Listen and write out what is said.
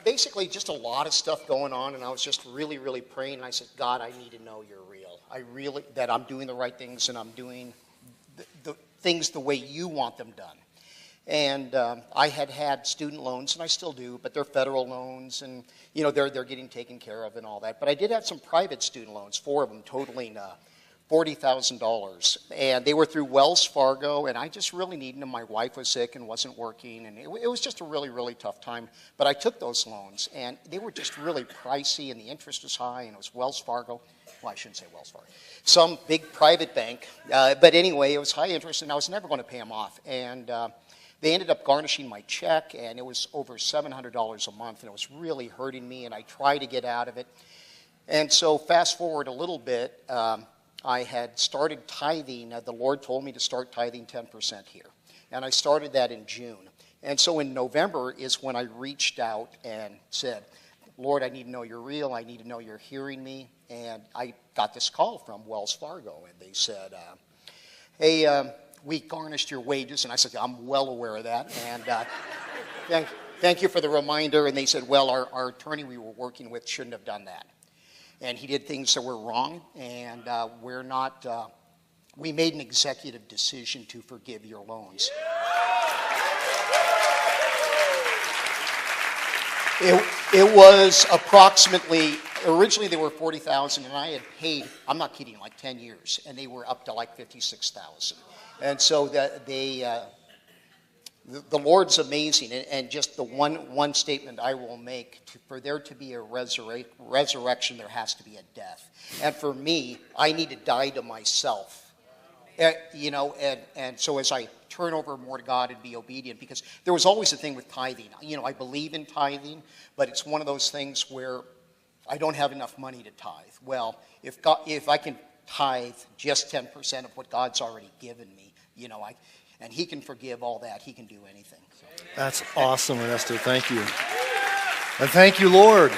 Basically, just a lot of stuff going on, and I was just really, really praying. And I said, God, I need to know you're real. That I'm doing the right things, and I'm doing the things the way you want them done. And I had student loans, and I still do, but they're federal loans, and they're getting taken care of and all that. But I did have some private student loans, 4 of them totaling $40,000, and they were through Wells Fargo, and I just really needed them. My wife was sick and wasn't working, and it was just a really, really tough time. But I took those loans, and they were just really pricey, and the interest was high, and it was Wells Fargo. Well, I shouldn't say Wells Fargo. Some big private bank. But anyway, it was high interest, and I was never going to pay them off. And they ended up garnishing my check, and it was over $700 a month, and it was really hurting me, and I tried to get out of it. And so fast forward a little bit, I had started tithing. The Lord told me to start tithing 10% here. And I started that in June. And so in November is when I reached out and said, Lord, I need to know you're real. I need to know you're hearing me. And I got this call from Wells Fargo, and they said, hey, we garnished your wages. And I said, I'm well aware of that. And thank you for the reminder. And they said, well, our attorney we were working with shouldn't have done that. And he did things that were wrong, and we made an executive decision to forgive your loans. It was approximately, originally they were $40,000, and I had paid, I'm not kidding, like 10 years, and they were up to like $56,000. And so the Lord's amazing, and just the one statement I will make, for there to be a resurrection, there has to be a death. And for me, I need to die to myself. And so as I turn over more to God and be obedient, because there was always a thing with tithing. I believe in tithing, but it's one of those things where I don't have enough money to tithe. Well, if I can tithe just 10% of what God's already given me, and he can forgive all that. He can do anything. So. That's awesome, Ernesto. Thank you. And thank you, Lord.